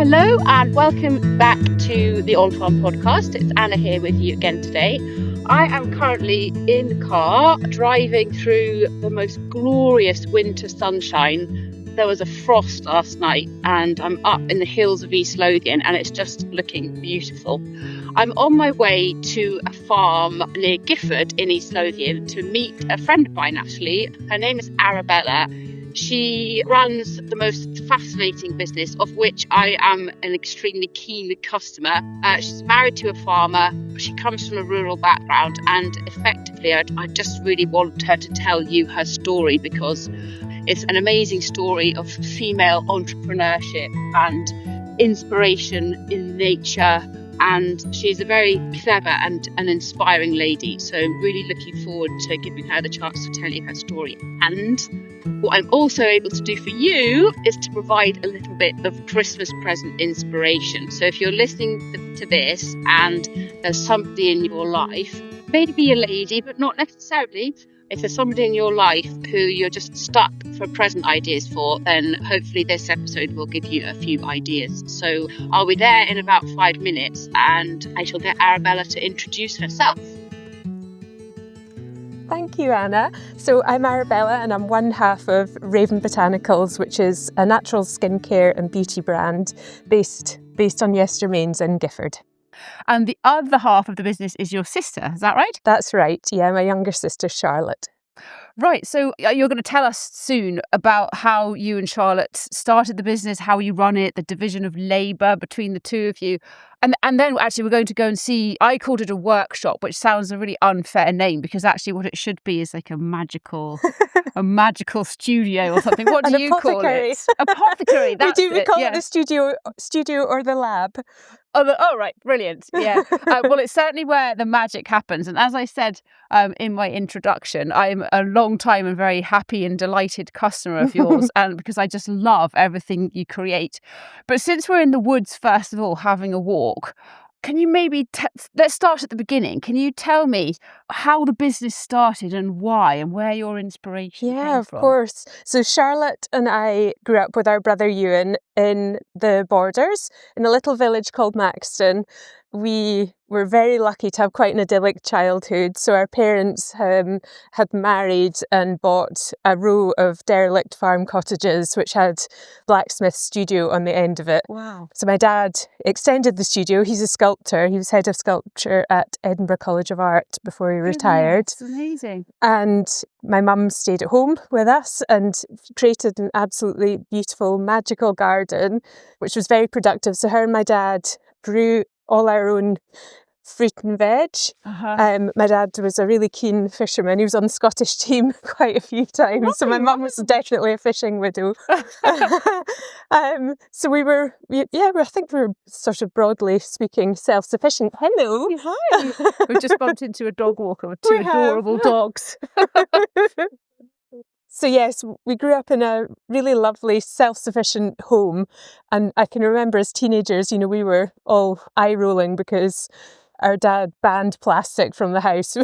Hello and welcome back to the On Farm podcast. It's Anna here with you again today. I am currently in the car driving through the most glorious winter sunshine. There was a frost last night and I'm up in the hills of East Lothian and it's just looking beautiful. I'm on my way to a farm near Gifford in East Lothian to meet a friend of mine actually. Her name is Arabella. She runs the most fascinating business of which I am an extremely keen customer. She's married to a farmer. She comes from a rural background and effectively I just really want her to tell you her story because it's an amazing story of female entrepreneurship and inspiration in nature. And she's a very clever and an inspiring lady. So really looking forward to giving her the chance to tell you her story. And what I'm also able to do for you is to provide a little bit of Christmas present inspiration. So if you're listening to this and there's somebody in your life, maybe a lady, but not necessarily, if there's somebody in your life who you're just stuck for present ideas for, then hopefully this episode will give you a few ideas. So I'll be there in about 5 minutes and I shall get Arabella to introduce herself. Thank you, Anna. So I'm Arabella and I'm one half of Raven Botanicals, which is a natural skincare and beauty brand based on Yestermains in Gifford. And the other half of the business is your sister, is that right? That's right, yeah, my younger sister Charlotte. Right, so you're going to tell us soon about how you and Charlotte started the business, how you run it, the division of labour between the two of you. And then actually we're going to go and see, I called it a workshop, which sounds a really unfair name because actually what it should be is like a magical studio or something. What do you call it? Apothecary. We call it the studio or the lab. Oh, right, brilliant. Yeah. Well, it's certainly where the magic happens. And as I said in my introduction, I'm a long time and very happy and delighted customer of yours, and because I just love everything you create. But since we're in the woods, first of all, having a walk, can you maybe, let's start at the beginning. Can you tell me how the business started and why and where your inspiration came from? Yeah, of course. So Charlotte and I grew up with our brother Ewan in the Borders in a little village called Maxton. We were very lucky to have quite an idyllic childhood. So our parents had married and bought a row of derelict farm cottages which had blacksmith studio on the end of it. Wow. So my dad extended the studio. He's a sculptor. He was head of sculpture at Edinburgh College of Art before he retired. That's amazing. And my mum stayed at home with us and created an absolutely beautiful, magical garden, which was very productive. So her and my dad grew all our own fruit and veg. My dad was a really keen fisherman. He was on the Scottish team quite a few times. So my mum was definitely a fishing widow. So I think we were sort of broadly speaking self-sufficient. Hello. Hi. We've just bumped into a dog walker with two adorable dogs. So yes, we grew up in a really lovely self-sufficient home. And I can remember as teenagers, we were all eye-rolling because our dad banned plastic from the house.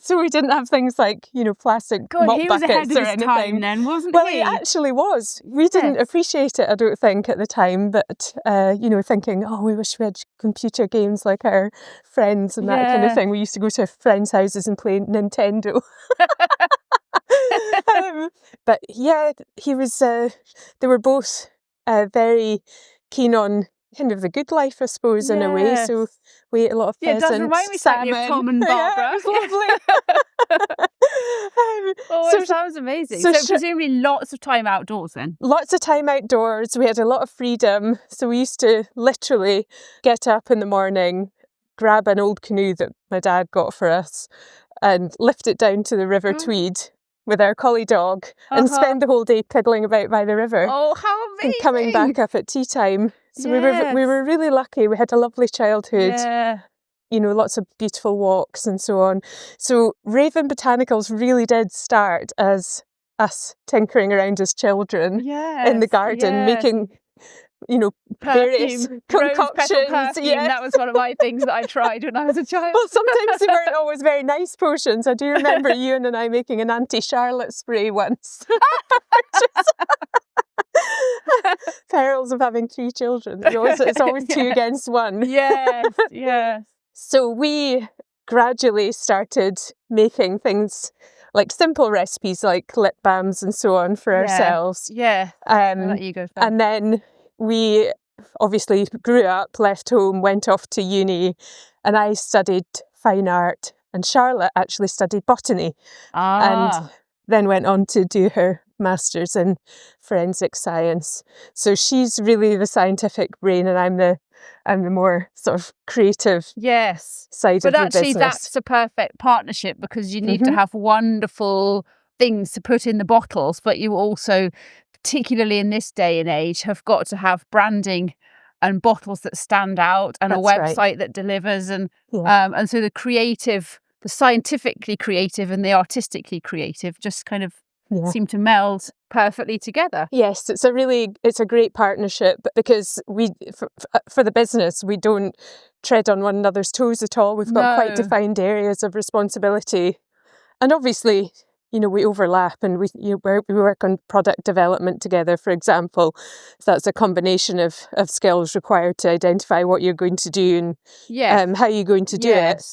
So we didn't have things like, plastic mop he was buckets ahead of or his anything. Time then, wasn't Well, he? he actually was. We didn't appreciate it, I don't think, at the time. But, thinking, we wish we had computer games like our friends and that kind of thing. We used to go to friends' houses and play Nintendo. But yeah, he was. They were both very keen on kind of the good life, I suppose, in a way. So we ate a lot of pheasant, it does remind me slightly of Tom and Barbara. Yeah, it was lovely. It sounds amazing. So presumably lots of time outdoors then? Lots of time outdoors. We had a lot of freedom. So we used to literally get up in the morning, grab an old canoe that my dad got for us and lift it down to the River Tweed with our collie dog and spend the whole day piddling about by the river. Oh, how amazing! And coming back up at tea time. So we were really lucky. We had a lovely childhood. Yeah. Lots of beautiful walks and so on. So Raven Botanicals really did start as us tinkering around as children in the garden, making various concoctions. Perfume. That was one of my things that I tried when I was a child. Well, sometimes they weren't always very nice potions. I do remember Ewan and I making an anti-Charlotte spray once. Perils of having 3 children. It's always 2 against 1. Yes, yes. So we gradually started making things like simple recipes like lip balms and so on for ourselves. Yeah. I'll let you go first. And then we obviously grew up, left home, went off to uni, and I studied fine art, and Charlotte actually studied botany and then went on to do her master's in forensic science. So she's really the scientific brain, and I'm the more sort of creative side of the business. But actually that's a perfect partnership, because you need to have wonderful things to put in the bottles, but you also, particularly in this day and age, have got to have branding and bottles that stand out, and a website that delivers, and so the creative, the scientifically creative and the artistically creative just kind of seem to meld perfectly together. Yes, it's a great partnership, because we for the business, we don't tread on one another's toes at all. We've got quite defined areas of responsibility, and obviously, we overlap, and we work on product development together, for example. So that's a combination of skills required to identify what you're going to do and how you're going to do it.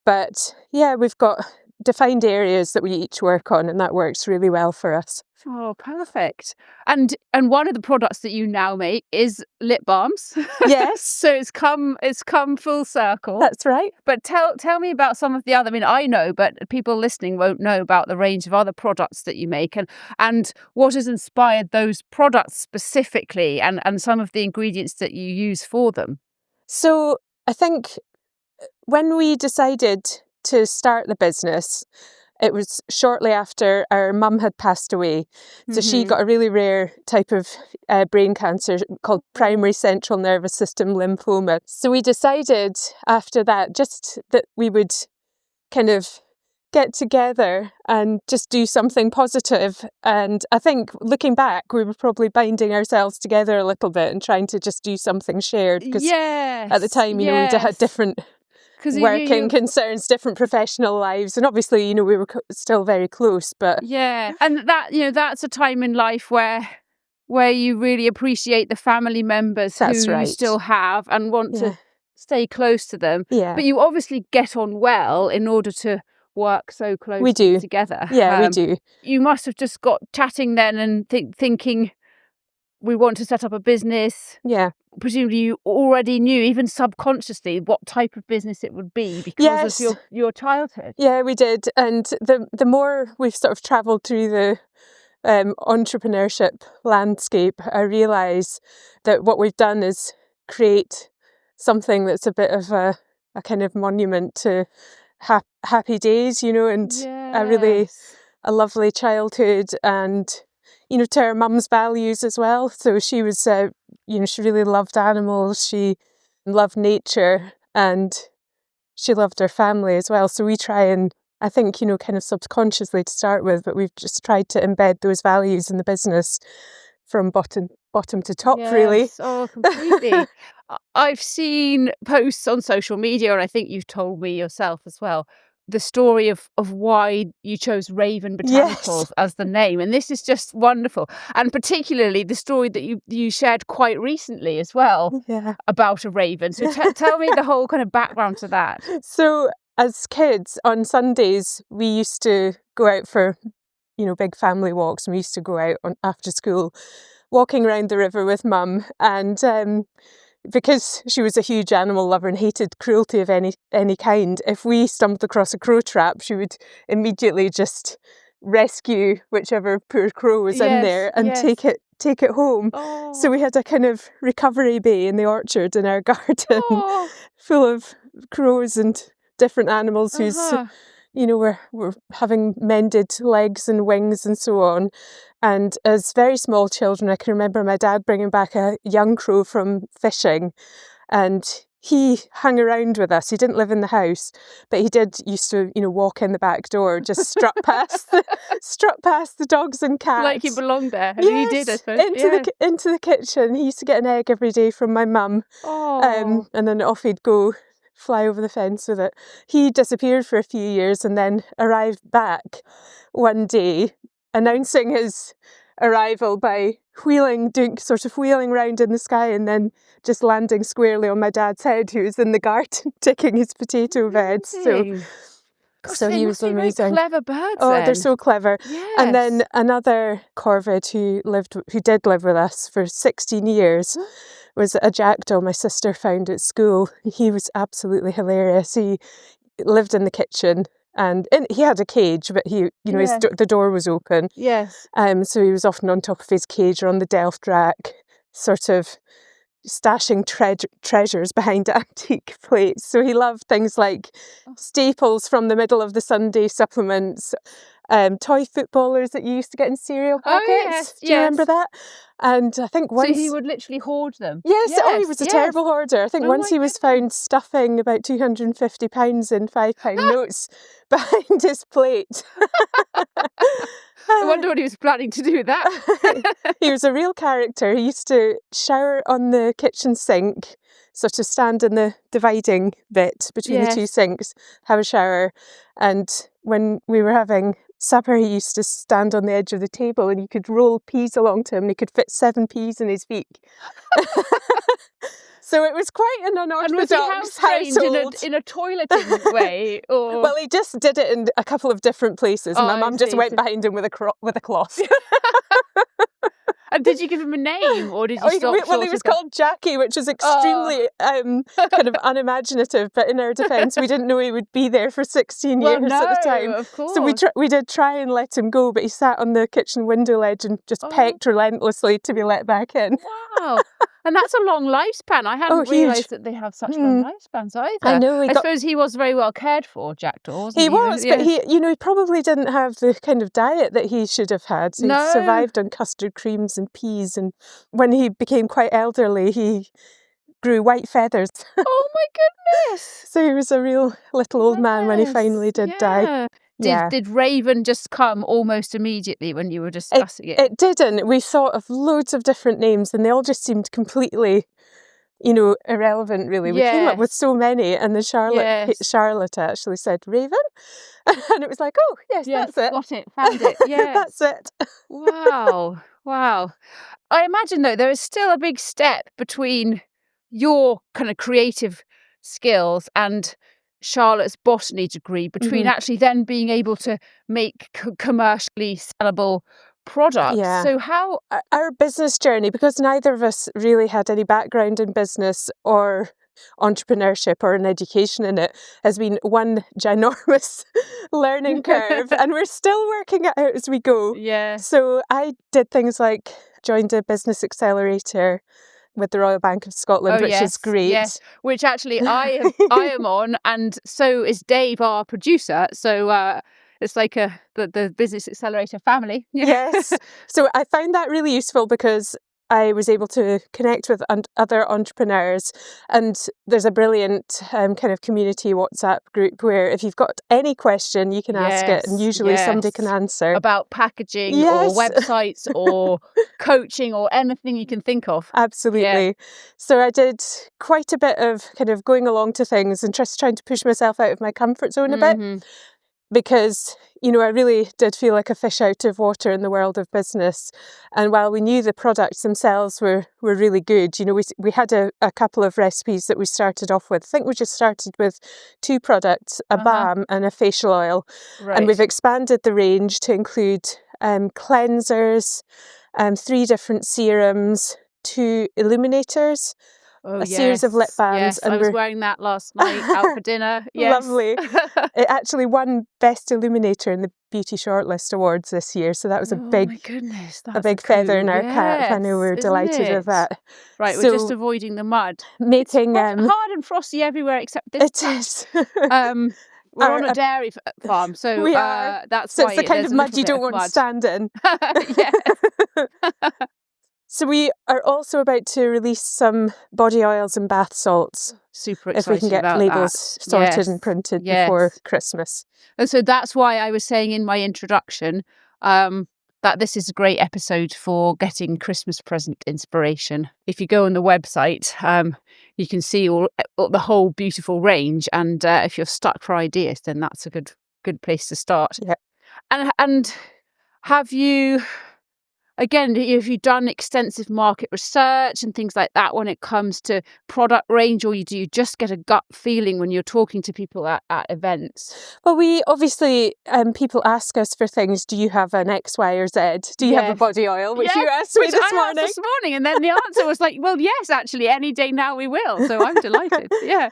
But yeah, we've got defined areas that we each work on, and that works really well for us. Oh, perfect. And one of the products that you now make is lip balms. Yes. So it's come full circle. That's right. But tell me about some of the other, I mean, I know, but people listening won't know about the range of other products that you make, and what has inspired those products specifically, and some of the ingredients that you use for them. So I think when we decided to start the business, it was shortly after our mum had passed away. So she got a really rare type of brain cancer called primary central nervous system lymphoma. So we decided after that just that we would kind of get together and just do something positive. And I think looking back, we were probably binding ourselves together a little bit and trying to just do something shared. Because at the time, we'd had different working concerns, different professional lives, and obviously, we were still very close. But and that that's a time in life where you really appreciate the family members who you still have and want to stay close to them. But you obviously get on well in order to work so closely together. We do. You must have just got chatting then and thinking, we want to set up a business. Yeah. Presumably you already knew, even subconsciously, what type of business it would be because of your childhood. Yeah, we did. And the more we've sort of travelled through the entrepreneurship landscape, I realise that what we've done is create something that's a bit of a kind of monument to happy days, and a lovely childhood, and to our mum's values as well. So she was, she really loved animals, she loved nature, and she loved her family as well. So we try and, I think, kind of subconsciously to start with, but we've just tried to embed those values in the business from bottom to top, really. Oh, completely. I've seen posts on social media, and I think you've told me yourself as well, the story of why you chose Raven Botanicals as the name. And this is just wonderful. And particularly the story that you shared quite recently as well about a raven. So tell me the whole kind of background to that. So as kids, on Sundays, we used to go out for, big family walks. And we used to go out after school, walking around the river with Mum. And because she was a huge animal lover and hated cruelty of any kind, if we stumbled across a crow trap, she would immediately just rescue whichever poor crow was in there and take it home. So we had a kind of recovery bay in the orchard in our garden, full of crows and different animals whose were having mended legs and wings and so on. And as very small children, I can remember my dad bringing back a young crow from fishing, and he hung around with us. He didn't live in the house, but he used to, walk in the back door, just strut past the dogs and cats. Like he belonged there. He did, I suppose. Into the kitchen. He used to get an egg every day from my mum. And then off he'd go, fly over the fence with it. He disappeared for a few years and then arrived back one day announcing his arrival by wheeling round in the sky and then just landing squarely on my dad's head, who was in the garden digging his potato beds. Gosh, So they he must was be very amazing. clever birds. Oh, then. they're so clever. Yes. And then another corvid who did live with us for 16 years was a jackdaw my sister found at school. He was absolutely hilarious. He lived in the kitchen and he had a cage, but the door was open. Yes. So he was often on top of his cage or on the Delft rack, sort of stashing treasures behind antique plates. So he loved things like staples from the middle of the Sunday supplements, toy footballers that you used to get in cereal packets. Oh, yes, Do you remember that? And I think once... So he would literally hoard them? Yes, he was a terrible hoarder. I think once he was found stuffing about £250 in £5 notes behind his plate. I wonder what he was planning to do with that. He was a real character. He used to shower on the kitchen sink, sort of stand in the dividing bit between the two sinks, have a shower. And when we were having supper, he used to stand on the edge of the table and you could roll peas along to him and he could fit 7 peas in his beak. So it was quite an unorthodox household. In a toileting way? Or... Well, he just did it in a couple of different places. And my mum just went behind him with a cloth. And did you give him a name, or did you stop? Well, he was called Jackie, which is extremely kind of unimaginative. But in our defence, we didn't know he would be there for 16 years at the time. Of course. So we did try and let him go, but he sat on the kitchen window ledge and just pecked relentlessly to be let back in. Wow. And that's a long lifespan. I hadn't realised that they have such long lifespans either. I know. I suppose he was very well cared for, Jackdaw, wasn't he? He was, but he probably didn't have the kind of diet that he should have had. So he survived on custard creams and peas, and when he became quite elderly, he grew white feathers. Oh my goodness! So he was a real little old man when he finally did die. Did Raven just come almost immediately when you were discussing it? It didn't. We thought of loads of different names and they all just seemed completely, irrelevant, really. We came up with so many, and then Charlotte actually said, Raven? And it was like, oh, yes, that's it. Got it, found it, yes. That's it. Wow. I imagine, though, there is still a big step between your kind of creative skills and Charlotte's botany degree, between actually then being able to make commercially sellable products. Yeah. So how... Our business journey, because neither of us really had any background in business or entrepreneurship or an education in it, has been one ginormous learning curve, and we're still working it out as we go. Yeah. So I did things like joined a business accelerator with the Royal Bank of Scotland, which is great. Yes, which actually I am on, and so is Dave, our producer. So it's like the Business Accelerator family. Yes. So I found that really useful because I was able to connect with other entrepreneurs, and there's a brilliant kind of community WhatsApp group where if you've got any question, you can ask it, and usually somebody can answer. About packaging or websites or coaching or anything you can think of. Absolutely. Yeah. So I did quite a bit of kind of going along to things and just trying to push myself out of my comfort zone a bit. Because, I really did feel like a fish out of water in the world of business. And while we knew the products themselves were really good, we had a couple of recipes that we started off with. I think we just started with 2 products, a balm and a facial oil. Right. And we've expanded the range to include cleansers, 3 different serums, 2 illuminators, a series of lip balms. Yes, and I was wearing that last night out for dinner. Yes. Lovely. It actually won Best Illuminator in the Beauty Shortlist Awards this year, so that was a big feather in our cap. I know we're delighted with that. Right, so, we're just avoiding the mud. Making it's hard and frosty everywhere except this. It is. We're on a dairy farm, so we are. That's so why it's the kind of mud you don't want to stand in. Yeah. So we are also about to release some body oils and bath salts. Super excited if we can get labels sorted and printed before Christmas. And so that's why I was saying in my introduction that this is a great episode for getting Christmas present inspiration. If you go on the website, you can see all the whole beautiful range, and if you're stuck for ideas, then that's a good place to start. Yeah. And have you again, if you've done extensive market research and things like that when it comes to product range, or do you just get a gut feeling when you're talking to people at events? Well, we obviously, people ask us for things. Do you have an X, Y, or Z? Do you have a body oil? Which you asked me this morning. I asked this morning, and then the answer was like, well, yes, actually, any day now we will. So I'm delighted. Yeah.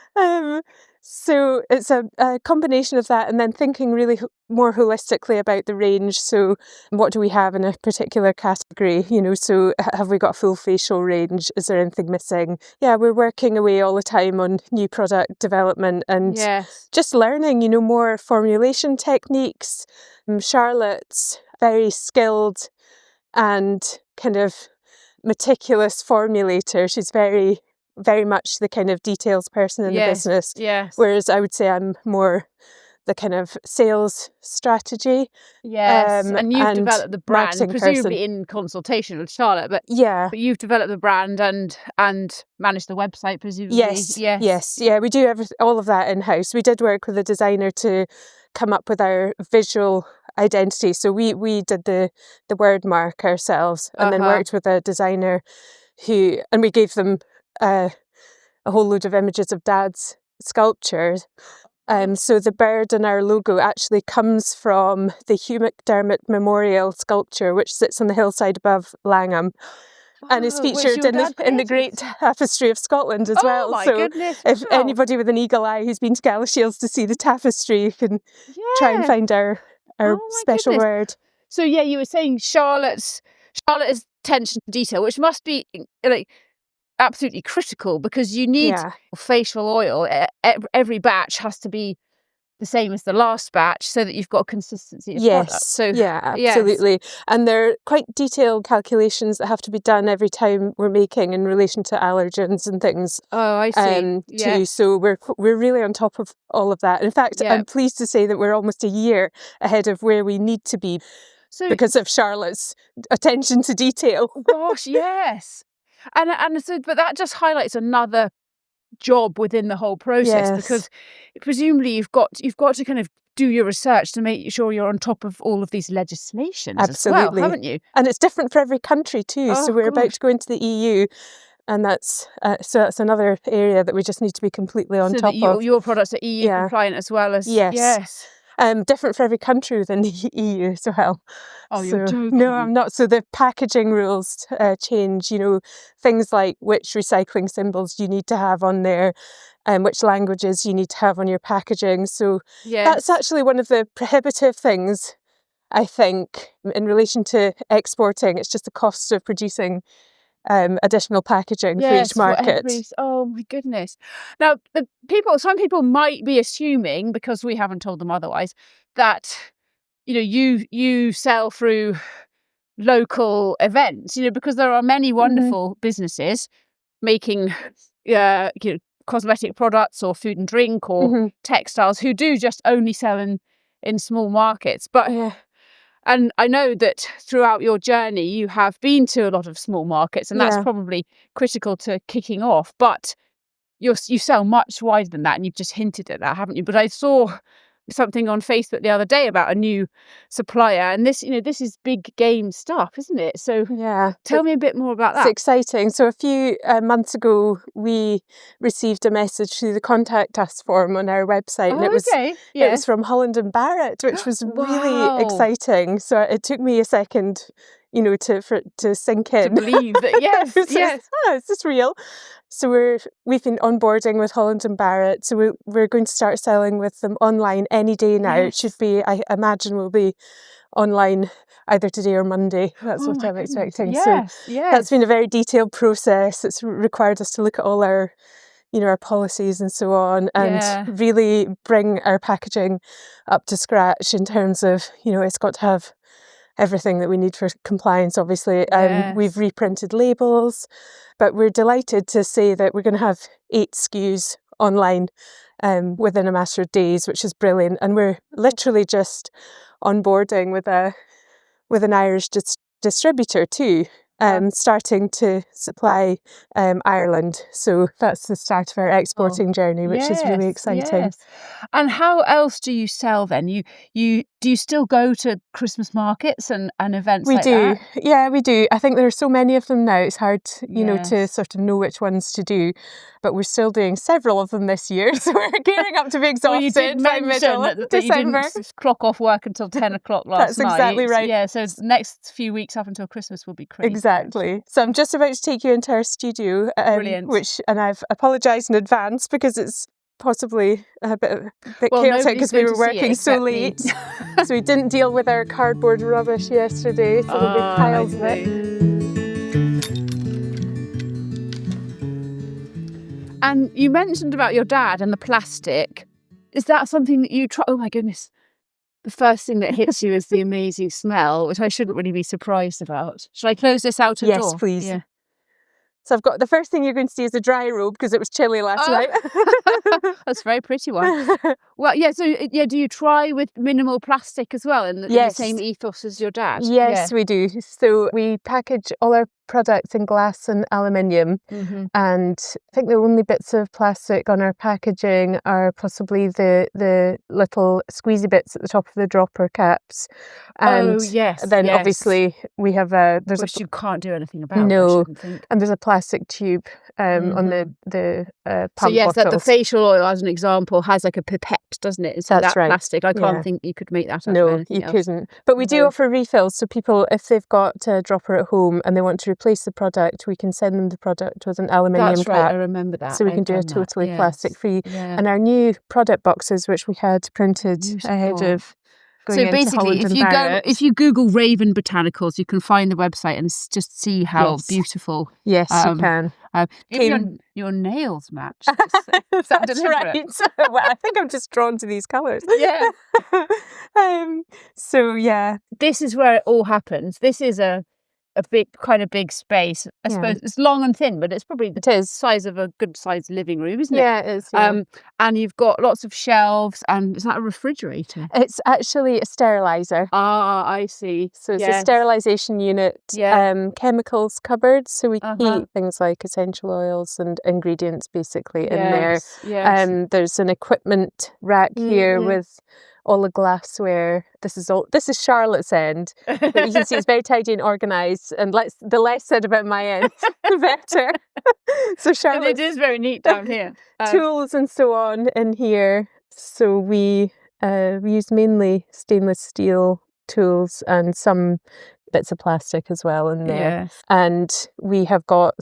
So it's a combination of that, and then thinking really more holistically about the range. So what do we have in a particular category? You know, so have we got a full facial range? Is there anything missing? Yeah, we're working away all the time on new product development and just learning, you know, more formulation techniques. Charlotte's very skilled and kind of meticulous formulator. She's very much the kind of details person in the business. Yes. Whereas I would say I'm more the kind of sales strategy. Yes. And you've developed the brand, presumably person. in consultation with Charlotte, but but you've developed the brand and managed the website, presumably. Yes. Yeah, we do all of that in-house. We did work with a designer to come up with our visual identity. So we did the word mark ourselves, and then worked with a designer and we gave them a whole load of images of Dad's sculptures. So the bird in our logo actually comes from the Hugh McDermott Memorial sculpture, which sits on the hillside above Langham. And is featured in the Great Tapestry of Scotland as well. My so goodness, if anybody with an eagle eye who's been to Galashiels to see the tapestry, you can try and find our special word. So you were saying Charlotte's attention to detail, which must be like absolutely critical, because you need facial oil. Every batch has to be the same as the last batch so that you've got consistency of product. So absolutely. And there are quite detailed calculations that have to be done every time we're making in relation to allergens and things. Oh, I see. Too. So we're really on top of all of that. In fact, I'm pleased to say that we're almost a year ahead of where we need to be because of Charlotte's attention to detail. Gosh, yes. And so, but that just highlights another job within the whole process, because presumably you've got to kind of do your research to make sure you're on top of all of these legislations as well, haven't you? And it's different for every country too. So we're about to go into the EU, and that's another area that we just need to be completely on top of. Your products are EU compliant as well as different for every country within the EU as well. Oh, you're joking. No, I'm not. So the packaging rules change, you know, things like which recycling symbols you need to have on there and which languages you need to have on your packaging. So that's actually one of the prohibitive things, I think, in relation to exporting. It's just the cost of producing additional packaging for each market. Oh my goodness. Now, some people might be assuming, because we haven't told them otherwise, that you sell through local events, because there are many wonderful businesses making cosmetic products or food and drink or textiles who do just only sell in small markets. But and I know that throughout your journey, you have been to a lot of small markets, and that's probably critical to kicking off. But you sell much wider than that, and you've just hinted at that, haven't you? But I saw something on Facebook the other day about a new supplier, and this is big game stuff, isn't it? So tell me a bit more about that. It's exciting. So a few months ago, we received a message through the contact us form on our website, and it was from Holland and Barrett, which was really exciting. So it took me a second, to sink in, to believe that is this real? So we've been onboarding with Holland and Barrett, so we're going to start selling with them online any day now. It should be, I imagine, will be online either today or Monday. That's what I'm expecting. That's been a very detailed process. It's required us to look at all our our policies and so on, and really bring our packaging up to scratch in terms of, it's got to have everything that we need for compliance, obviously. We've reprinted labels, but we're delighted to say that we're going to have 8 SKUs online within a matter of days, which is brilliant. And we're literally just onboarding with an Irish distributor too, starting to supply Ireland. So that's the start of our exporting journey, which is really exciting. And how else do you sell then? You do you still go to Christmas markets and events We like do. that? Yeah, we do. I think there are so many of them now. It's hard, you know, to Yes. sort of know which ones to do. But we're still doing several of them this year. So we're gearing up to be exhausted Well, you did by mention middle of that you December. didn't clock off work until 10 o'clock last That's night. exactly right. Yeah, so the next few weeks up until Christmas will be crazy. Exactly. So I'm just about to take you into our studio, Brilliant. and I've apologised in advance because it's possibly a bit chaotic because we were working so late. So we didn't deal with our cardboard rubbish yesterday, so there'll be piles of it. And you mentioned about your dad and the plastic. Is that something that you try? Oh my goodness. The first thing that hits you is the amazing smell, which I shouldn't really be surprised about. Should I close this outer door? Yes, please. Yeah. So I've got, the first thing you're going to see is a dry robe because it was chilly last night. That's a very pretty one. Well, yeah, so do you try with minimal plastic as well in the same ethos as your dad? Yes, we do. So we package all our products in glass and aluminium, and I think the only bits of plastic on our packaging are possibly the little squeezy bits at the top of the dropper caps. And then obviously we have which you can't do anything about. No, I shouldn't think. And there's a plastic tube on the pump so yes, bottles. the facial oil, as an example, has like a pipette, doesn't it? So That's that right. Plastic. I can't think you could make that. No, you couldn't. But we do offer refills, so people, if they've got a dropper at home and they want to replace the product, we can send them the product with an aluminium cap. That's right, I remember that. So we can do a totally plastic free. And our new product boxes, which we had printed ahead of going into basically, if you Google Raven Botanicals, you can find the website and just see how beautiful. Yes, you can. Your nails match. That's right. Well, I think I'm just drawn to these colours. Yeah. So yeah, this is where it all happens. This is a big space. I suppose it's long and thin, but it's probably the size of a good sized living room, isn't it? Yeah, it is. Yeah. And you've got lots of shelves, and is that a refrigerator? It's actually a sterilizer. Ah, I see. So it's a sterilisation unit, chemicals cupboard, so we keep things like essential oils and ingredients basically in there. Yes. There's an equipment rack here with all the glassware. This is Charlotte's end, but you can see it's very tidy and organised. And the less said about my end, the better. So Charlotte, it is very neat down here. Tools and so on in here. So we use mainly stainless steel tools and some bits of plastic as well in there. Yes. And we have got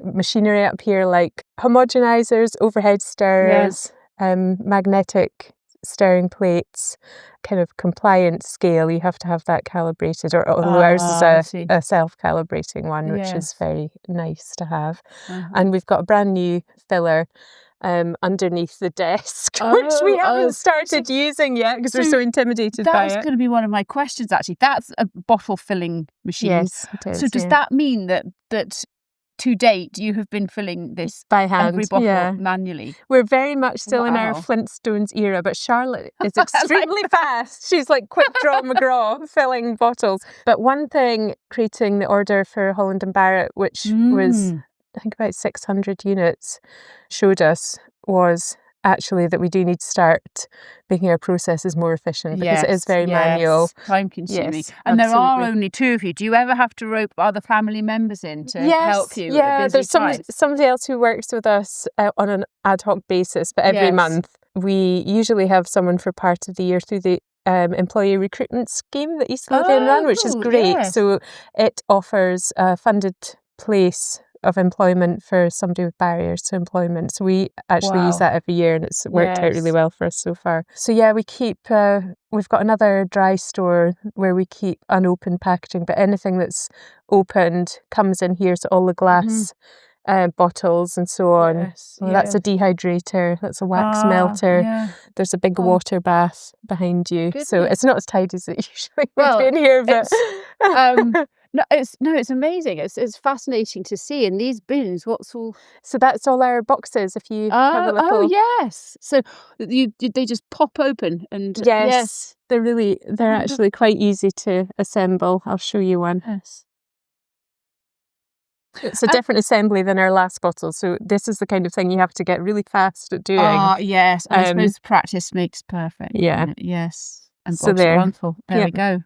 machinery up here like homogenizers, overhead stirrers, magnetic stirring plates, kind of compliant scale. You have to have that calibrated, although ours is a self-calibrating one, which is very nice to have. And we've got a brand new filler underneath the desk, which we haven't started using yet because we're so intimidated by it. That's going to be one of my questions, actually. That's a bottle filling machine. Yes, it is. So does that mean that to date you have been filling this by hand, every bottle manually? We're very much still in our Flintstones era, but Charlotte is extremely fast. She's like quick draw McGraw filling bottles. But one thing creating the order for Holland & Barrett, which was I think about 600 units, showed us was actually that we do need to start making our processes more efficient because it is very manual. Time consuming. And there are only two of you. Do you ever have to rope other family members in to help you? Yeah, there's somebody else who works with us on an ad hoc basis, but every month. We usually have someone for part of the year through the employee recruitment scheme that East Lothian run, which is great. Yes. So it offers a funded place of employment for somebody with barriers to employment. So we actually use that every year, and it's worked out really well for us so far. So yeah, we keep, we've got another dry store where we keep unopened packaging, but anything that's opened comes in here. So all the glass bottles and so on. That's a dehydrator, that's a wax melter. Yeah. There's a big water bath behind you. Goodness. So it's not as tidy as it usually would be in here, but it's amazing. It's fascinating to see. In these bins, what's all? So that's all our boxes. If you have a little. Oh yes. So they just pop open and yes. They're actually quite easy to assemble. I'll show you one. Yes. It's a different assembly than our last bottle, so this is the kind of thing you have to get really fast at doing. Yes, and I suppose practice makes perfect. Yeah. Yes. And So Bob's your there. uncle. There we Yep. go.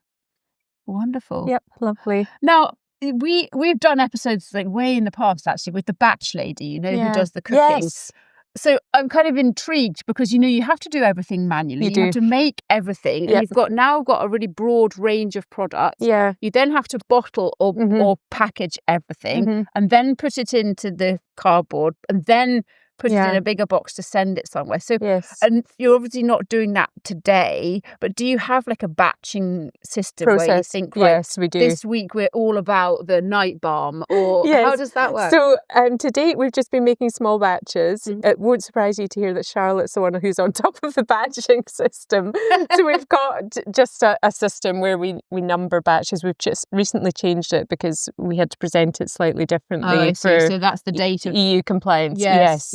Wonderful. Yep, lovely. Now, we've done episodes like way in the past, actually, with the batch lady, you know, who Yeah. does the cooking. Yes. So I'm kind of intrigued because, you know, you have to do everything manually. You have do. to make everything. And Yep. you've now got a really broad range of products. Yeah. You then have to bottle Mhm. or package everything Mhm. and then put it into the cardboard and then put it in Yeah. a bigger box to send it somewhere. So, Yes. and you're obviously not doing that today, but do you have like a batching system where you Process. think, right, Yes, we do. this week we're all about the night balm, or Yes. how does that work? So to date, we've just been making small batches. Mhm. It won't surprise you to hear that Charlotte's the one who's on top of the batching system. So we've got just a system where we number batches. We've just recently changed it because we had to present it slightly differently I see. for So that's the date of EU compliance. yes.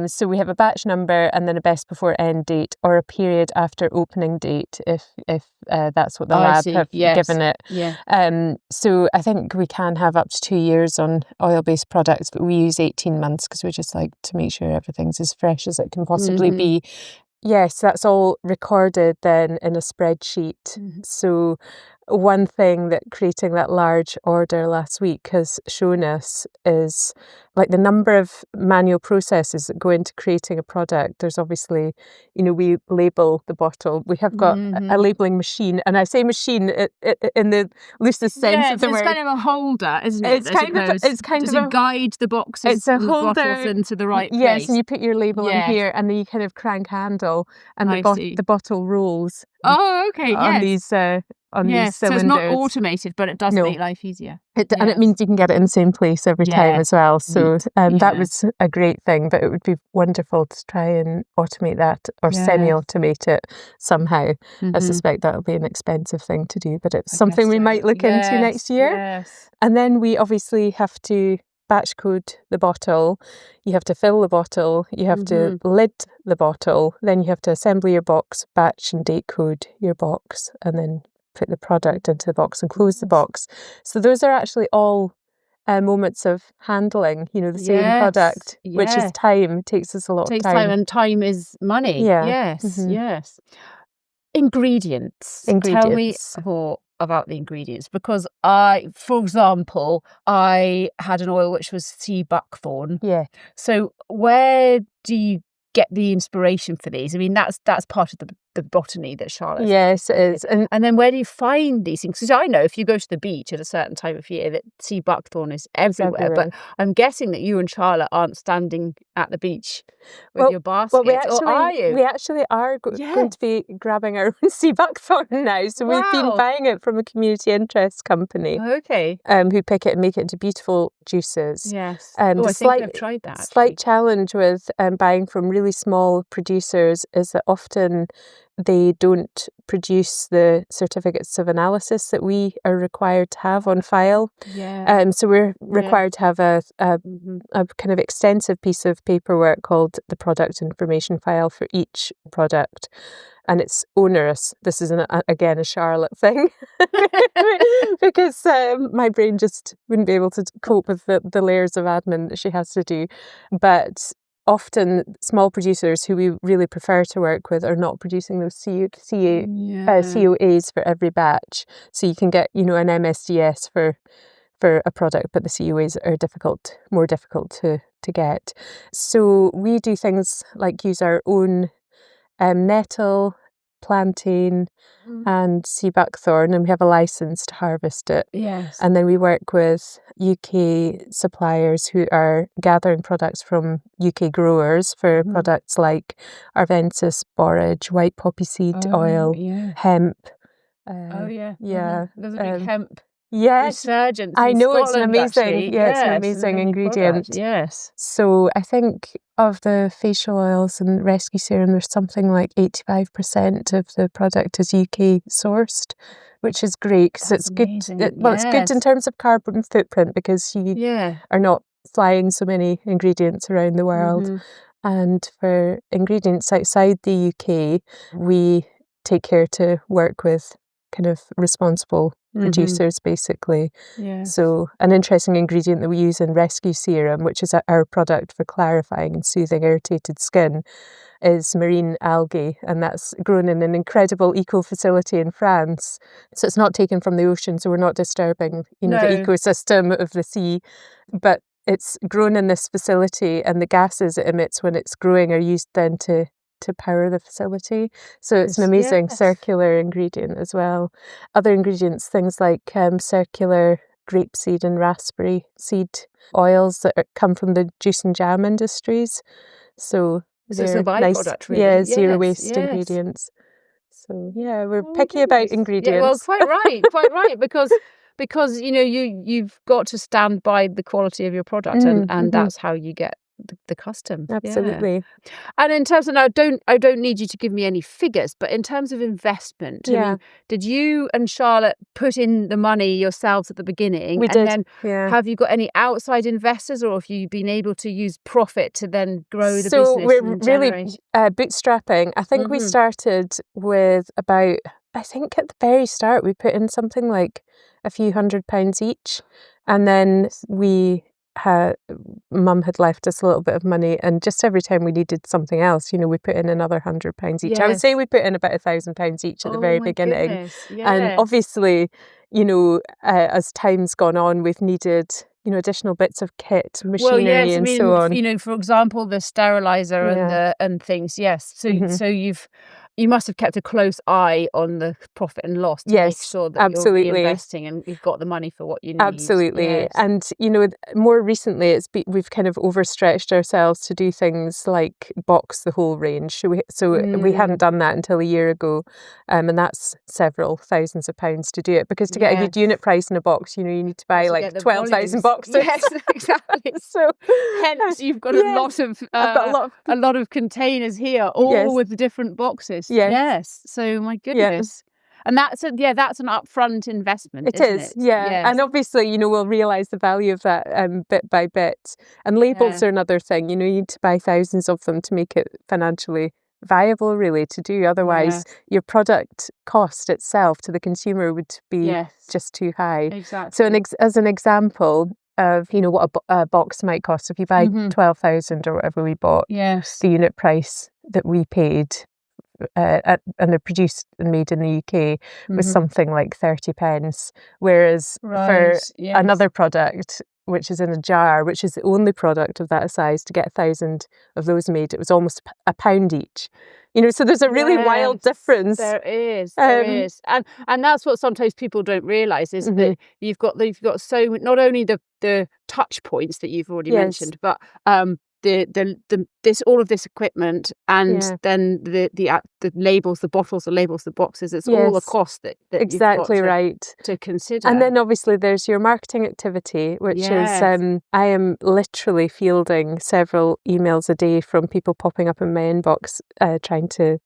So we have a batch number and then a best before end date or a period after opening date if that's what the I lab see. have Yes. given it. Yeah. So I think we can have up to 2 years on oil-based products, but we use 18 months because we just like to make sure everything's as fresh as it can possibly Mhm. be. Yes, that's all recorded then in a spreadsheet. Mhm. So one thing that creating that large order last week has shown us is like the number of manual processes that go into creating a product. There's obviously, you know, we label the bottle. We have got a labeling machine, and I say machine in the loosest sense of the it's word. kind of a holder, isn't it? It's kind of Does it guide the boxes it's a and the bottles holder into the right place? Yes, and you put your label in Yes. here, and then you kind of crank handle, and I see. the bottle rolls Oh, okay. on Yes. these these Yes. So cylinders. it's not automated, but it does No. make life easiasier. And it means you can get it in the same place every time as well. So that Yeah. was a great thing, but it would be wonderful to try and automate that or Yeah. semi-automate it somehow. I Mhm. suspect that'll be an expensive thing to do, but it's I something guess we so. might look into next year. Yes. And then we obviously have to batch code the bottle. You have to fill the bottle. You have to lid the bottle. Then you have to assemble your box, batch and date code your box, and then put the product into the box and close the box. So those are actually all moments of handling, you know, the same product, which is time. It takes us a lot of Takes time. time, and time is money. Yeah. Yes. Mhm. Yes. Ingredients. Tell me Ingredients. more about the ingredients, because for example, I had an oil which was sea buckthorn. Yeah. So where do you get the inspiration for these? I mean, that's part of the botany that Charlotte. Yes, it is. And then where do you find these things? Because I know if you go to the beach at a certain time of year, that sea buckthorn is everywhere. But I'm guessing that you and Charlotte aren't standing at the beach with your basket. Well, or are you? we actually are going to be grabbing our own sea buckthorn now. So we've been Wow. buying it from a community interest company. Okay. Who pick it and make it into beautiful juices. Yes. The I think I've tried that. slight challenge with buying from really small producers is that often they don't produce the certificates of analysis that we are required to have on file. Yeah. So we're required to have a kind of extensive piece of paperwork called the product information file for each product. And it's onerous. This is, again, a Charlotte thing. Because my brain just wouldn't be able to cope with the layers of admin that she has to do. But often small producers who we really prefer to work with are not producing those COAs for every batch. So you can get, you know, an MSDS for a product, but the COAs are more difficult to get. So we do things like use our own nettle, plantain and sea buckthorn, and we have a license to harvest it. Yes. And then we work with UK suppliers who are gathering products from UK growers for products like Arvensis, borage, white poppy seed oil, hemp. Yeah. There's a big hemp Yes, resurgence. I in know, it's an Scotland, amazing. actually. Yeah, it's an Yes, amazing big ingredient. product. Yes. So I think of the facial oils and rescue serum, there's something like 85% of the product is UK sourced, which is great because it's good. Amazing. It's good in terms of carbon footprint because you are not flying so many ingredients around the world. And for ingredients outside the UK, we take care to work with kind of responsible producers, basically. Yes. So an interesting ingredient that we use in Rescue Serum, which is our product for clarifying and soothing irritated skin, is marine algae, and that's grown in an incredible eco facility in France. So it's not taken from the ocean, so we're not disturbing, the No. ecosystem of the sea, but it's grown in this facility, and the gases it emits when it's growing are used then to power the facility. So it's an amazing circular ingredient as well. Other ingredients, things like circular grapeseed and raspberry seed oils that come from the juice and jam industries. So it's a they're byproduct, really. Yeah, zero waste ingredients. So yeah, we're picky about ingredients. Yeah, well, quite right, because you've got to stand by the quality of your product, and that's how you get the custom. Absolutely. Yeah. And in terms of, now, I don't need you to give me any figures, but in terms of investment, I mean, did you and Charlotte put in the money yourselves at the beginning? We did. And then have you got any outside investors, or have you been able to use profit to then grow the business? So we're really bootstrapping. I think we started with about, I think at the very start we put in something like a few £100 each, and then Mum had left us a little bit of money, and just every time we needed something else, we put in another £100 each. I would say we put in about £1,000 each at the very beginning. And obviously, as time's gone on, we've needed additional bits of kit, machinery, and so on. For example, the sterilizer and things. Yes. So you must have kept a close eye on the profit and loss to make sure that you're reinvesting and you've got the money for what you need. Absolutely. Yes. And, more recently we've kind of overstretched ourselves to do things like box the whole range. We hadn't done that until a year ago. And that's several thousands of pounds to do it, because to get a good unit price in a box, you need to buy like 12,000 boxes. Yes, exactly. So hence you've got a lot of containers here, all with the different boxes. Yes. So my goodness. And that's an upfront investment. It is. Yes. And obviously, we'll realise the value of that bit by bit. And labels are another thing. You need to buy thousands of them to make it financially viable, really, to do. Otherwise, your product cost itself to the consumer would be just too high. Exactly. So as an example of what a box might cost, if you buy 12,000 or whatever we bought, the unit price that we paid and they're produced and made in the UK was something like 30p, whereas for another product which is in a jar, which is the only product of that size, to get 1,000 of those made, it was almost £1 each. So there's a really wild difference. There is, and that's what sometimes people don't realise is that you've got so, not only the touch points that you've already mentioned, but all of this equipment, and then the labels, the bottles, the labels, the boxes. It's all the cost that exactly you've got right to consider. And then obviously there's your marketing activity, which is I am literally fielding several emails a day from people popping up in my inbox trying to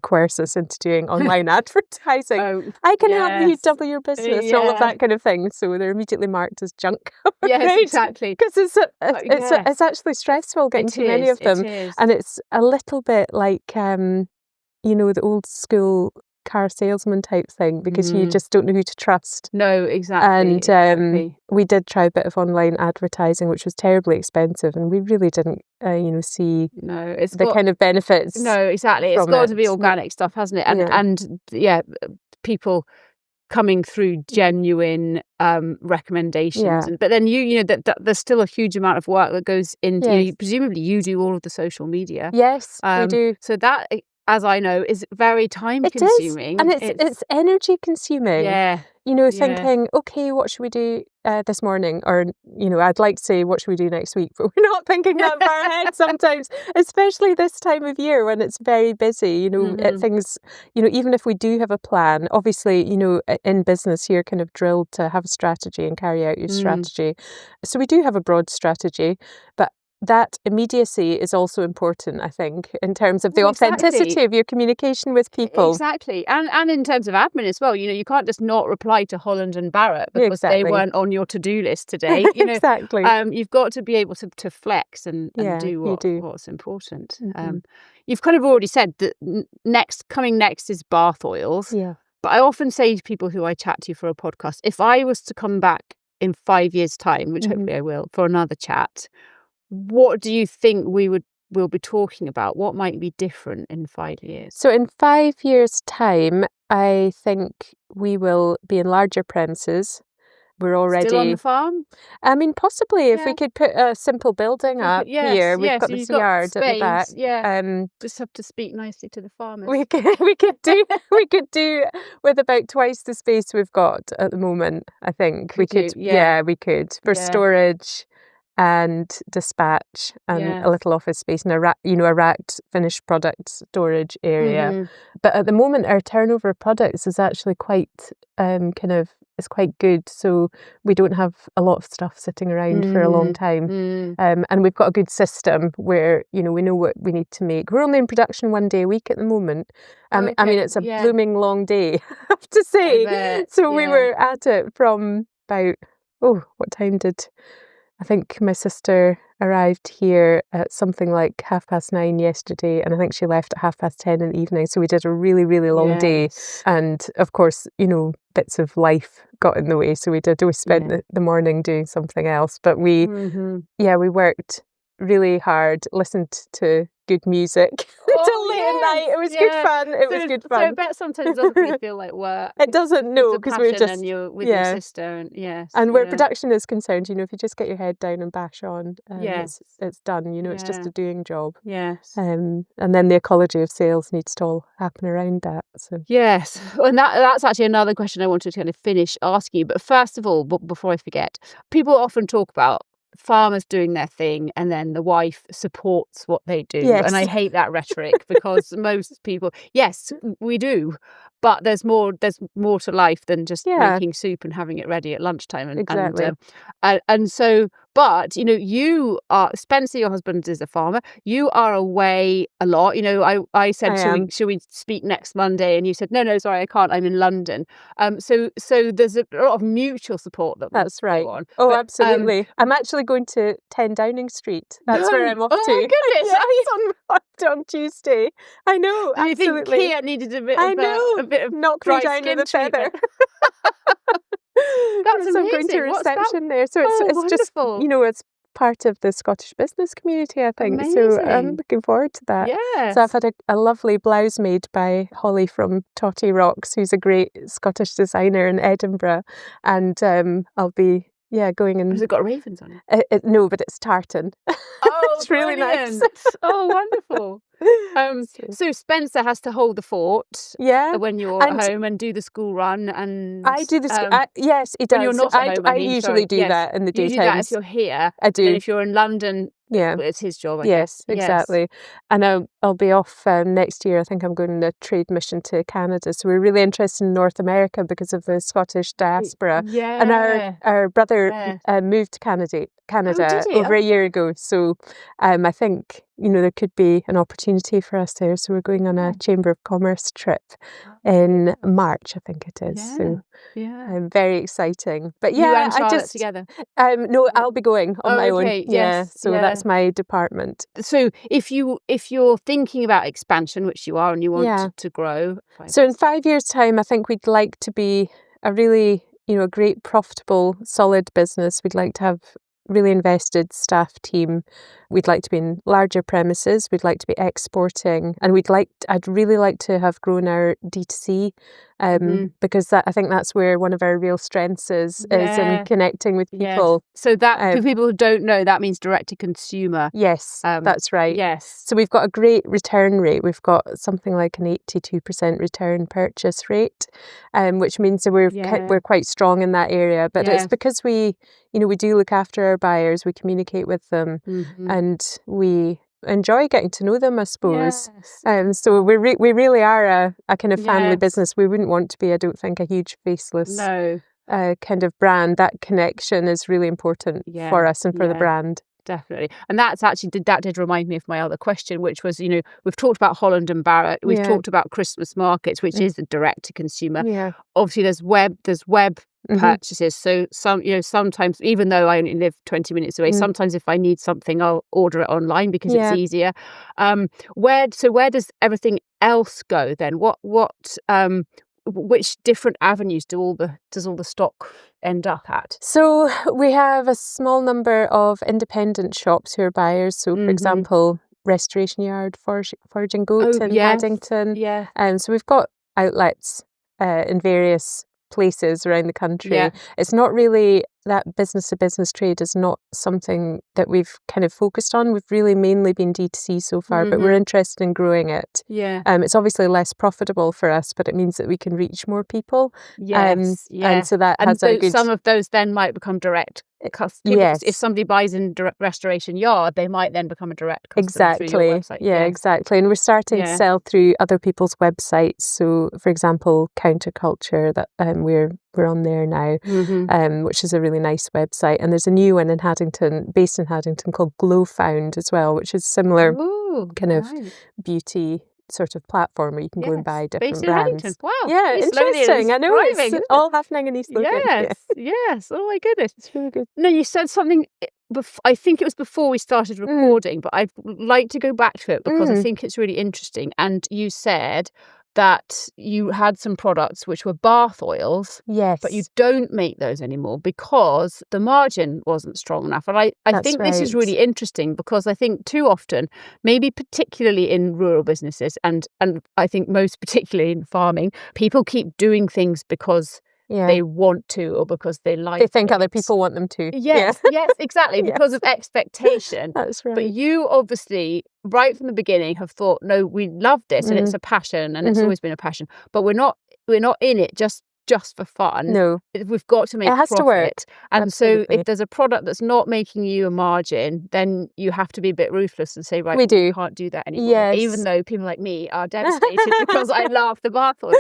coerce us into doing online advertising. I can help you double your business, all of that kind of thing. So they're immediately marked as junk. Yes, exactly. Because it's actually stressful getting too many of them. And it's a little bit like, the old school car salesman type thing, because you just don't know who to trust. No, exactly. And we did try a bit of online advertising, which was terribly expensive, and we really didn't see kind of benefits. No, exactly. It's got to be organic stuff, hasn't it? And people coming through genuine recommendations. But then there's still a huge amount of work that goes into presumably you do all of the social media. Yes, we do. So that, as I know, is very time consuming. And it's energy consuming. Yeah. Thinking, okay, what should we do this morning? Or, I'd like to say, what should we do next week? But we're not thinking that far ahead sometimes, especially this time of year when it's very busy, things, even if we do have a plan, obviously, in business, you're kind of drilled to have a strategy and carry out your strategy. So we do have a broad strategy, but that immediacy is also important, I think, in terms of the authenticity of your communication with people. Exactly. And in terms of admin as well, you can't just not reply to Holland and Barrett because they weren't on your to-do list today. Exactly. You've got to be able to flex and do what's important. You've kind of already said that coming next is bath oils. Yeah. But I often say to people who I chat to for a podcast, if I was to come back in 5 years' time, which hopefully I will, for another chat, what do you think we'll be talking about? What might be different in 5 years? So in 5 years' time, I think we will be in larger premises. We're already Still on the farm? I mean, possibly if we Yeah. could put a simple building up here. We've got so this you've got yard at the back. space, just have to speak nicely to the farmers. We could do with about twice the space we've got at the moment. I think we Could could. you? Yeah. We could for Yeah. storage and dispatch and a Yes. little office space and a racked finished product storage area. Mhm. But at the moment, our turnover of products is actually quite it's quite good. So we don't have a lot of stuff sitting around for a long time. And we've got a good system where, we know what we need to make. We're only in production 1 day a week at the moment. I mean, it's a blooming long day, I have to say. bet, So we were at it from about, what time I think my sister arrived here at something like 9:30 yesterday, and I think she left at 10:30 in the evening. So we did a really, really long day. And of course, bits of life got in the way. So we spent the morning doing something else. But we worked really hard, listened to good music till late at night. It was good fun. It was good fun. So I bet sometimes it doesn't really feel like work. It doesn't, no, because we're just and you're with your sister, and And where production is concerned, if you just get your head down and bash on, it's done. It's just a doing job. Yes. And then the ecology of sales needs to all happen around that. So yes, and that's actually another question I wanted to kind of finish asking you. But first of all, before I forget, people often talk about farmers doing their thing and then the wife supports what they do. Yes. And I hate that rhetoric because most people, yes, we do, but there's more to life than just making soup and having it ready at lunchtime. Exactly. And so, but you are, Spencer, your husband, is a farmer. You are away a lot. I said, should we speak next Monday? And you said, no, sorry, I can't. I'm in London. So there's a lot of mutual support that's right. On. Oh, but, absolutely. I'm actually going to 10 Downing Street. That's where I'm off to. Oh my goodness! on Tuesday. I know. I absolutely. think Kia needed a bit of knock me down with a feather. That's amazing. So I'm going to reception there. So it's just it's part of the Scottish business community, I think. Amazing. So I'm looking forward to that. Yes. So I've had a lovely blouse made by Holly from Totty Rocks, who's a great Scottish designer in Edinburgh, and I'll be going and. Has it got ravens on it? No, but it's tartan. Oh, it's really nice. Oh, wonderful. So Spencer has to hold the fort when you're at home and do the school run, and I do the yes, he does. When you're not at home, I usually do that in the daytime. You do that if you're here. I do. And if you're in London, it's his job. I guess. Exactly. And I'll be off next year. I think I'm going on a trade mission to Canada. So we're really interested in North America because of the Scottish diaspora. Yeah. And our brother moved to Canada over a year ago. So I think there could be an opportunity for us there. So we're going on a Chamber of Commerce trip in March, I think it is. So very exciting. But you and Charlotte together. No, I'll be going on my own. Yes. So that's my department. So if you're thinking about expansion, which you are, and you want to grow. So in 5 years' time, I think we'd like to be a really, a great, profitable, solid business. We'd like to have really invested staff team. We'd like to be in larger premises. We'd like to be exporting, and I'd really like to have grown our D2C, because I think that's where one of our real strengths is in connecting with people. So that for people who don't know, that means direct to consumer. Yes, that's right. Yes. So we've got a great return rate. We've got something like an 82% return purchase rate, which means that we're quite strong in that area. But it's because we do look after our buyers. We communicate with them, and we enjoy getting to know them, I suppose. So we really are a kind of family business. We wouldn't want to be, I don't think, a huge faceless kind of brand. That connection is really important for us and for the brand. Definitely. And that did remind me of my other question, which was, we've talked about Holland and Barrett. We've talked about Christmas markets, which is the direct to consumer. Yeah. Obviously there's web purchases. So sometimes, even though I only live 20 minutes away, sometimes if I need something, I'll order it online because it's easier. Where does everything else go then? What which different avenues does all the stock end up at? So we have a small number of independent shops who are buyers. So, for example, Restoration Yard, Foraging Goat in Paddington. Yeah. So we've got outlets in various places around the country. Yeah. It's not really, that business to business trade is not something that we've kind of focused on. We've really mainly been D2C so far, but we're interested in growing it. Yeah. It's obviously less profitable for us, but it means that we can reach more people. Yes. And so that has a good... some of those then might become direct customers. Yes. If somebody buys in Restoration Yard, they might then become a direct customer through your website. Yeah, exactly. And we're starting to sell through other people's websites. So, for example, Counterculture, that we're on there now, which is a really nice website. And there's a new one in Haddington, based in Haddington, called Glow Found as well, which is similar kind of beauty sort of platform where you can go and buy different based in brands. Haddington. Wow. Yeah, East interesting. I know, thriving, it's all happening in East Lothian. Yes. Oh my goodness. It's really good. No, you said something, I think it was before we started recording, but I'd like to go back to it because I think it's really interesting. And you said that you had some products which were bath oils, but you don't make those anymore because the margin wasn't strong enough. And I think this is really interesting because I think too often, maybe particularly in rural businesses and I think most particularly in farming, people keep doing things because they want to or because they like They think other people want them to. Yes, exactly, because of expectation. That's right. But you obviously, right from the beginning, have thought, no, we love this and it's a passion and it's always been a passion. But we're not in it just for fun. No. We've got to make it has profit. to work. And Absolutely. so if there's a product that's not making you a margin, then you have to be a bit ruthless and say, right, we do. Can't do that anymore. Yes. Even though people like me are devastated because I love the bath oil.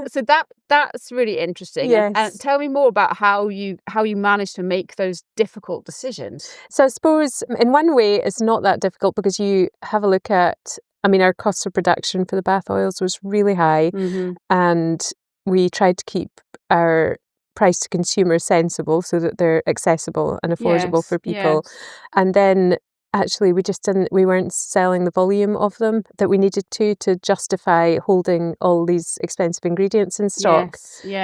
So that's really interesting. Yes. And tell me more about how you managed to make those difficult decisions. So I suppose in one way it's not that difficult because you have a look at, our cost of production for the bath oils was really high, and we tried to keep our price to consumer sensible so that they're accessible and affordable for people. And then actually we weren't selling the volume of them that we needed to justify holding all these expensive ingredients in stock.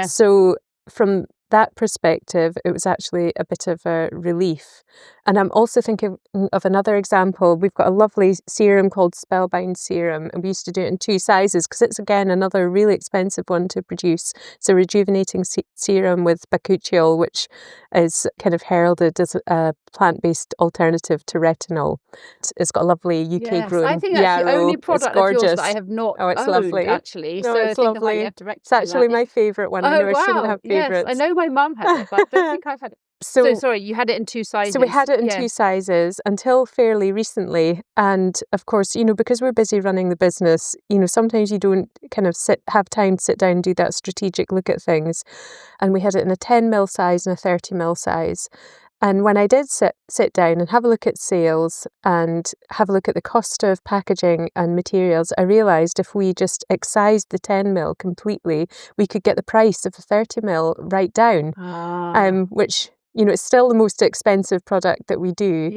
So from that perspective, it was actually a bit of a relief. And I'm also thinking of another example. We've got a lovely serum called Spellbound Serum, and we used to do it in 2 sizes because it's, again, another really expensive one to produce. It's a rejuvenating serum with bakuchiol, which is kind of heralded as a plant-based alternative to retinol. It's got a lovely UK-grown I think that's the only product of yours that I have not it's owned, lovely. actually. No, so it's I think lovely. I might have to It's actually my favourite one. I know I shouldn't have favourites. Yes, I know my mum had it, but I don't think I've had it. So sorry, you had it in 2 sizes. So we had it in 2 sizes until fairly recently. And of course, because we're busy running the business, sometimes you don't kind of have time to sit down and do that strategic look at things. And we had it in a 10ml size and a 30ml size. And when I did sit down and have a look at sales and have a look at the cost of packaging and materials, I realised if we just excised the 10ml completely, we could get the price of the 30ml right down, which... it's still the most expensive product that we do.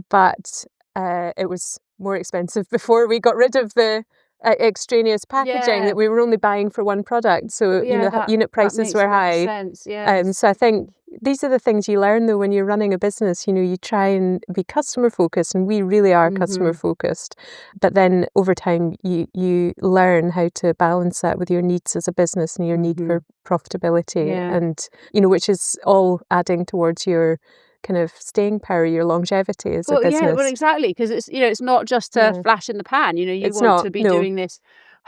But it was more expensive before we got rid of the extraneous packaging that we were only buying for one product. So, unit prices were high. Sense, so I think these are the things you learn, though, when you're running a business. You try and be customer focused, and we really are customer focused. But then over time, you learn how to balance that with your needs as a business and your need for profitability, and which is all adding towards your kind of staying power, your longevity as a business. Yeah, well, exactly, because it's not just a flash in the pan. You want to be doing this.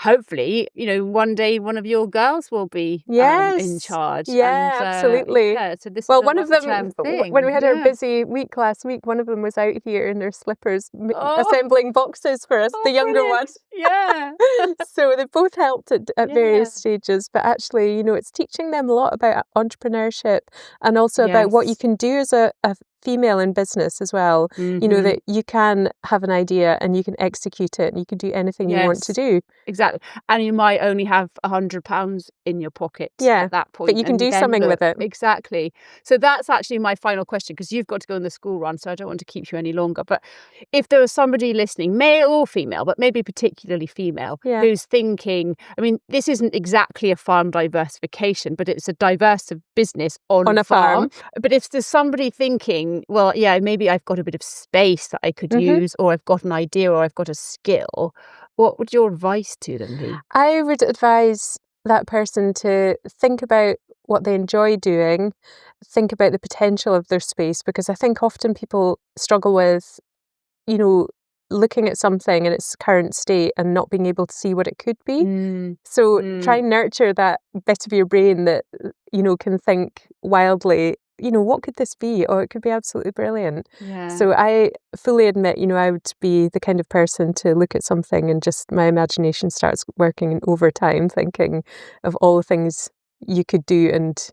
Hopefully, one day one of your girls will be in charge. Yeah, absolutely. So this well, is one of them, thing. when we had our busy week last week, one of them was out here in their slippers assembling boxes for us, the younger one. Yeah. So they both helped at various stages, but actually, it's teaching them a lot about entrepreneurship and also about what you can do as a female in business as well, that you can have an idea and you can execute it and you can do anything you want to do. Exactly. And you might only have £100 in your pocket at that point. But you can do something with it. Exactly. So that's actually my final question, because you've got to go on the school run, so I don't want to keep you any longer. But if there was somebody listening, male or female, but maybe particularly female, who's thinking, I mean, this isn't exactly a farm diversification, but it's a diverse business on a farm. But if there's somebody thinking, well, maybe I've got a bit of space that I could use, or I've got an idea, or I've got a skill, what would your advice to them be? I would advise that person to think about what they enjoy doing, think about the potential of their space, because I think often people struggle with, looking at something in its current state and not being able to see what it could be. So try and nurture that bit of your brain that, can think wildly. What could this be? Oh, it could be absolutely brilliant. So I fully admit, I would be the kind of person to look at something and just my imagination starts working in overtime, thinking of all the things you could do and,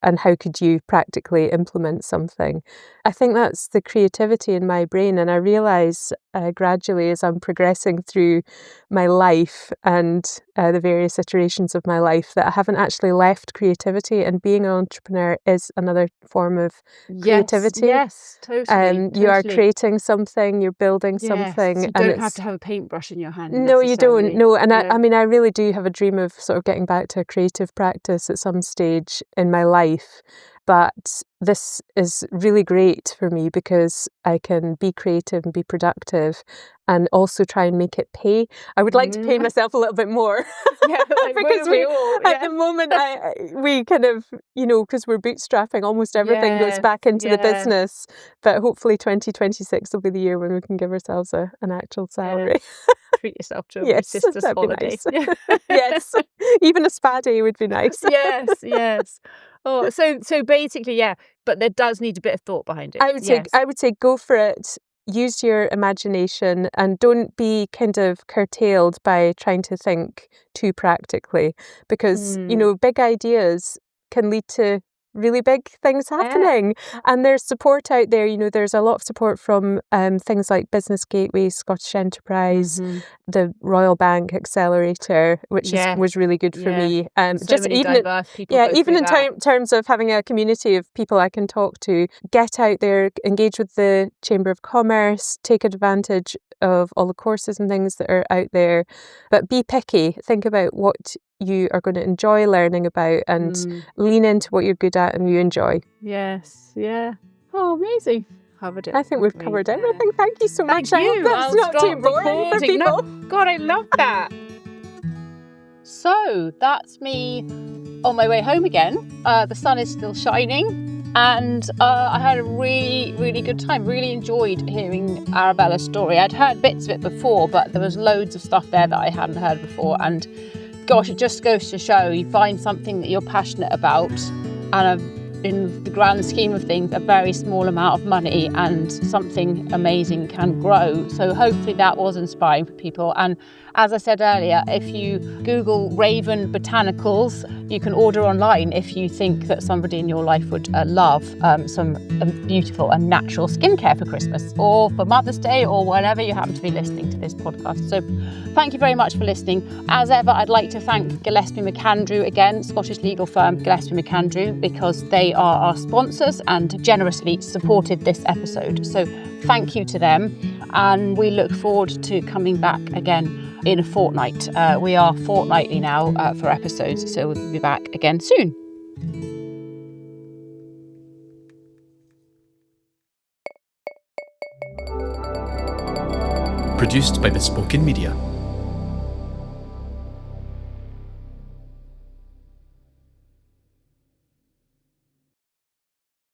and how could you practically implement something. I think that's the creativity in my brain, and I realise gradually as I'm progressing through my life and the various iterations of my life that I haven't actually left creativity, and being an entrepreneur is another form of creativity. Yes, totally. You are creating something, you're building something. So you don't have to have a paintbrush in your hand. No, you don't. No, and I mean, I really do have a dream of sort of getting back to a creative practice at some stage in my life. But this is really great for me because I can be creative and be productive and also try and make it pay. I would like to pay myself a little bit more. Because at the moment we kind of, because we're bootstrapping, almost everything goes back into the business. But hopefully 2026 will be the year when we can give ourselves an actual salary. Treat yourself to a sister's holiday. Nice. Yes, even a spa day would be nice. Yes. Oh, so basically, but there does need a bit of thought behind it. I would say go for it. Use your imagination and don't be kind of curtailed by trying to think too practically, because big ideas can lead to really big things happening. And there's support out there. There's a lot of support from things like Business Gateway, Scottish Enterprise, the Royal Bank Accelerator, which was really good for me. Just even in terms of having a community of people I can talk to, get out there, engage with the Chamber of Commerce, take advantage of all the courses and things that are out there, but be picky. Think about what you are going to enjoy learning about and lean into what you're good at and you enjoy. Yes, Oh, amazing. I think we've covered everything. Thank you so much. Thank you. That's not too boring for people. No. God, I love that. So that's me on my way home again. The sun is still shining. And I had a really, really good time. Really enjoyed hearing Arabella's story. I'd heard bits of it before, but there was loads of stuff there that I hadn't heard before. And gosh, it just goes to show you find something that you're passionate about, and in the grand scheme of things, a very small amount of money and something amazing can grow. So hopefully that was inspiring for people. And as I said earlier, if you Google Raven Botanicals, you can order online if you think that somebody in your life would love some beautiful and natural skincare for Christmas or for Mother's Day or whenever you happen to be listening to this podcast. So thank you very much for listening. As ever, I'd like to thank Gillespie McAndrew again, Scottish legal firm Gillespie McAndrew, because they are our sponsors and generously supported this episode. So thank you to them, and we look forward to coming back again in a fortnight. We are fortnightly now for episodes, so we'll be back again soon. Produced by Bespoken Media.